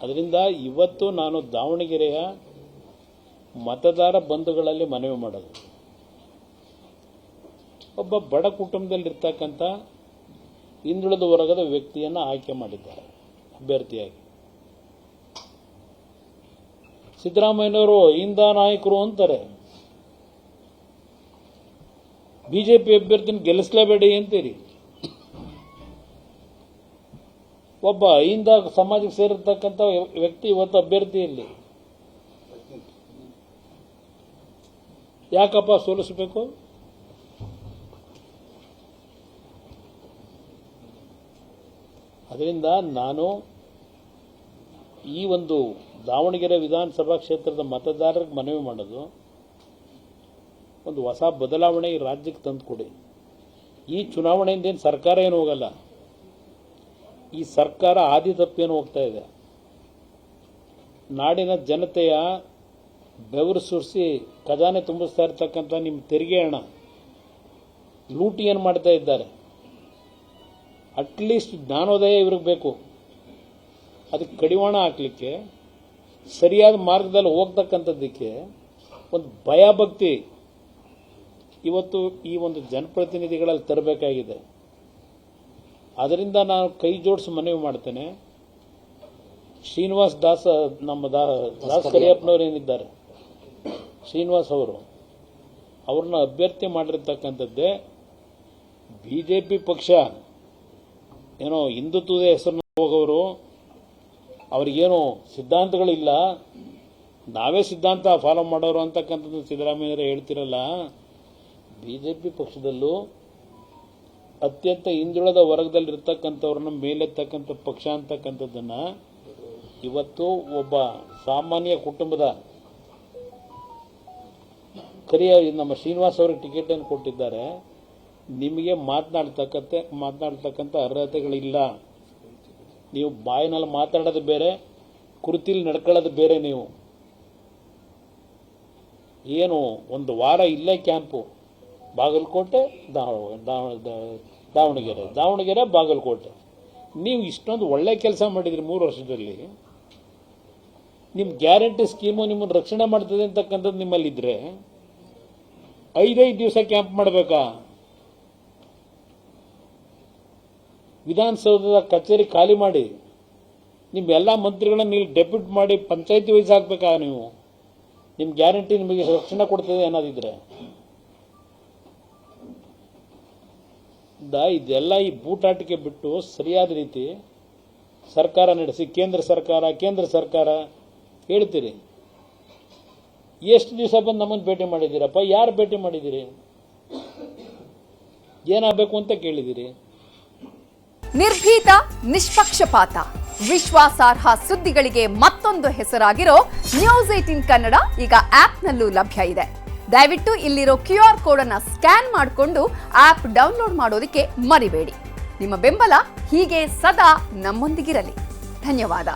ಅದರಿಂದ ಇವತ್ತು ನಾನು ದಾವಣಗೆರೆಯ ಮತದಾರ ಬಂಧುಗಳಲ್ಲಿ ಮನವಿ ಮಾಡೋದು, ಒಬ್ಬ ಬಡ ಕುಟುಂಬದಲ್ಲಿರ್ತಕ್ಕಂಥ ಹಿಂದುಳಿದ ವರ್ಗದ ವ್ಯಕ್ತಿಯನ್ನು ಆಯ್ಕೆ ಮಾಡಿದ್ದಾರೆ ಅಭ್ಯರ್ಥಿಯಾಗಿ. ಸಿದ್ದರಾಮಯ್ಯನವರು ಅಹಿಂದ ನಾಯಕರು ಅಂತಾರೆ, ಬಿಜೆಪಿ ಅಭ್ಯರ್ಥಿನ ಗೆಲ್ಲಿಸಲೇಬೇಡಿ ಅಂತೀರಿ. ಒಬ್ಬ ಅಹಿಂದ ಸಮಾಜಕ್ಕೆ ಸೇರಿರ್ತಕ್ಕಂಥ ವ್ಯಕ್ತಿ ಇವತ್ತು ಅಭ್ಯರ್ಥಿಯಲ್ಲಿ ಯಾಕಪ್ಪ ಸೋಲಿಸಬೇಕು? ಅದರಿಂದ ನಾನು ಈ ಒಂದು ದಾವಣಗೆರೆ ವಿಧಾನಸಭಾ ಕ್ಷೇತ್ರದ ಮತದಾರರಿಗೆ ಮನವಿ ಮಾಡೋದು, ಒಂದು ಹೊಸ ಬದಲಾವಣೆ ಈ ರಾಜ್ಯಕ್ಕೆ ತಂದುಕೊಡಿ. ಈ ಚುನಾವಣೆಯಿಂದ ಏನು ಸರ್ಕಾರ ಏನು ಹೋಗಲ್ಲ, ಈ ಸರ್ಕಾರ ಹಾದಿ ತಪ್ಪೇನು ಹೋಗ್ತಾ ಇದೆ. ನಾಡಿನ ಜನತೆಯ ಬೆವರು ಸುರಿಸಿ ಖಜಾನೆ ತುಂಬಿಸ್ತಾ ಇರ್ತಕ್ಕಂಥ ನಿಮ್ಮ ತೆರಿಗೆ ಹಣ ಲೂಟಿ ಏನು ಮಾಡ್ತಾ ಇದ್ದಾರೆ. ಅಟ್ಲೀಸ್ಟ್ ಜ್ಞಾನೋದಯ ಇವ್ರಿಗೆ ಬೇಕು. ಅದಕ್ಕೆ ಕಡಿವಾಣ ಹಾಕಲಿಕ್ಕೆ, ಸರಿಯಾದ ಮಾರ್ಗದಲ್ಲಿ ಹೋಗ್ತಕ್ಕಂಥದ್ದಕ್ಕೆ ಒಂದು ಭಯಭಕ್ತಿ ಇವತ್ತು ಈ ಒಂದು ಜನಪ್ರತಿನಿಧಿಗಳಲ್ಲಿ ತರಬೇಕಾಗಿದೆ. ಅದರಿಂದ ನಾನು ಕೈ ಜೋಡಿಸಿ ಮನವಿ ಮಾಡ್ತೇನೆ. ಶ್ರೀನಿವಾಸ್ ದಾಸ್, ನಮ್ಮ ದಾಸ್ ಕರಿಯಪ್ಪನವರು ಏನಿದ್ದಾರೆ, ಶ್ರೀನಿವಾಸ್ ಅವ್ರನ್ನ ಅಭ್ಯರ್ಥಿ ಮಾಡಿರ್ತಕ್ಕಂಥದ್ದೇ ಬಿಜೆಪಿ ಪಕ್ಷ. ಏನೋ ಹಿಂದುತ್ವದ ಹೆಸರನ್ನ ಹೋಗೋರು, ಅವ್ರಿಗೇನು ಸಿದ್ಧಾಂತಗಳಿಲ್ಲ, ನಾವೇ ಸಿದ್ಧಾಂತ ಫಾಲೋ ಮಾಡೋರು ಅಂತಕ್ಕಂಥದ್ದು ಸಿದ್ದರಾಮಯ್ಯರು ಹೇಳ್ತಿರಲ್ಲ. ಬಿಜೆಪಿ ಪಕ್ಷದಲ್ಲೂ ಅತ್ಯಂತ ಹಿಂದುಳಿದ ವರ್ಗದಲ್ಲಿರ್ತಕ್ಕಂಥವ್ರನ್ನ ಮೇಲೆತ್ತಕ್ಕಂಥ ಪಕ್ಷ ಅಂತಕ್ಕಂಥದ್ದನ್ನು ಇವತ್ತು ಒಬ್ಬ ಸಾಮಾನ್ಯ ಕುಟುಂಬದ ನಮ್ಮ ಶ್ರೀನಿವಾಸ್ ಅವ್ರಿಗೆ ಟಿಕೆಟನ್ನು ಕೊಟ್ಟಿದ್ದಾರೆ. ನಿಮಗೆ ಮಾತನಾಡ್ತಕ್ಕಂಥ ಅರ್ಹತೆಗಳಿಲ್ಲ. ನೀವು ಬಾಯಿನಲ್ಲಿ ಮಾತಾಡೋದು ಬೇರೆ, ಕೃತಿಲಿ ನಡ್ಕೊಳ್ಳೋದು ಬೇರೆ. ನೀವು ಏನು ಒಂದು ವಾರ ಇಲ್ಲೇ ಕ್ಯಾಂಪು, ಬಾಗಲಕೋಟೆ ದಾವಣಗೆರೆ ಬಾಗಲಕೋಟೆ. ನೀವು ಇಷ್ಟೊಂದು ಒಳ್ಳೆ ಕೆಲಸ ಮಾಡಿದ್ರಿ 3 ವರ್ಷದಲ್ಲಿ. ನಿಮ್ಮ ಗ್ಯಾರಂಟಿ ಸ್ಕೀಮು ನಿಮ್ಮನ್ನು ರಕ್ಷಣೆ ಮಾಡ್ತದೆ ಅಂತಕ್ಕಂಥದ್ದು ನಿಮ್ಮಲ್ಲಿದ್ದರೆ 5 ದಿವಸ ಕ್ಯಾಂಪ್ ಮಾಡಬೇಕಾ? ವಿಧಾನಸೌಧದ ಕಚೇರಿ ಖಾಲಿ ಮಾಡಿ ನಿಮ್ಮೆಲ್ಲ ಮಂತ್ರಿಗಳನ್ನ ನೀವು ಡೆಪ್ಯೂಟ್ ಮಾಡಿ ಪಂಚಾಯತಿ ವೈಸ್ ಹಾಕ್ಬೇಕಾ? ನೀವು ನಿಮ್ಮ ಗ್ಯಾರಂಟಿ ನಿಮಗೆ ರಕ್ಷಣೆ ಕೊಡ್ತದೆ ಅನ್ನೋದಿದ್ರೆ ಇದೆಲ್ಲ ಈ ಬೂಟಾಟಿಕೆ ಬಿಟ್ಟು ಸರಿಯಾದ ರೀತಿ ಸರ್ಕಾರ ನಡೆಸಿ. ಕೇಂದ್ರ ಸರ್ಕಾರ ಹೇಳ್ತೀರಿ. ಎಷ್ಟು ದಿವಸ ಬಂದು ನಮ್ಮನ್ನು ಭೇಟಿ ಮಾಡಿದ್ದೀರಪ್ಪ? ಯಾರು ಭೇಟಿ ಮಾಡಿದ್ದೀರಿ? ಏನಾಗಬೇಕು ಅಂತ ಕೇಳಿದ್ದೀರಿ? ನಿರ್ಭೀತ, ನಿಷ್ಪಕ್ಷಪಾತ, ವಿಶ್ವಾಸಾರ್ಹ ಸುದ್ದಿಗಳಿಗೆ ಮತ್ತೊಂದು ಹೆಸರಾಗಿರೋ ನ್ಯೂಸ್ 18 ಕನ್ನಡ ಈಗ ಆಪ್ನಲ್ಲೂ ಲಭ್ಯ ಇದೆ. ದಯವಿಟ್ಟು ಇಲ್ಲಿರೋ QR ಕೋಡ್ ಅನ್ನು ಸ್ಕ್ಯಾನ್ ಮಾಡಿಕೊಂಡು ಆಪ್ ಡೌನ್ಲೋಡ್ ಮಾಡೋದಕ್ಕೆ ಮರಿಬೇಡಿ. ನಿಮ್ಮ ಬೆಂಬಲ ಹೀಗೆ ಸದಾ ನಮ್ಮೊಂದಿಗಿರಲಿ. ಧನ್ಯವಾದ.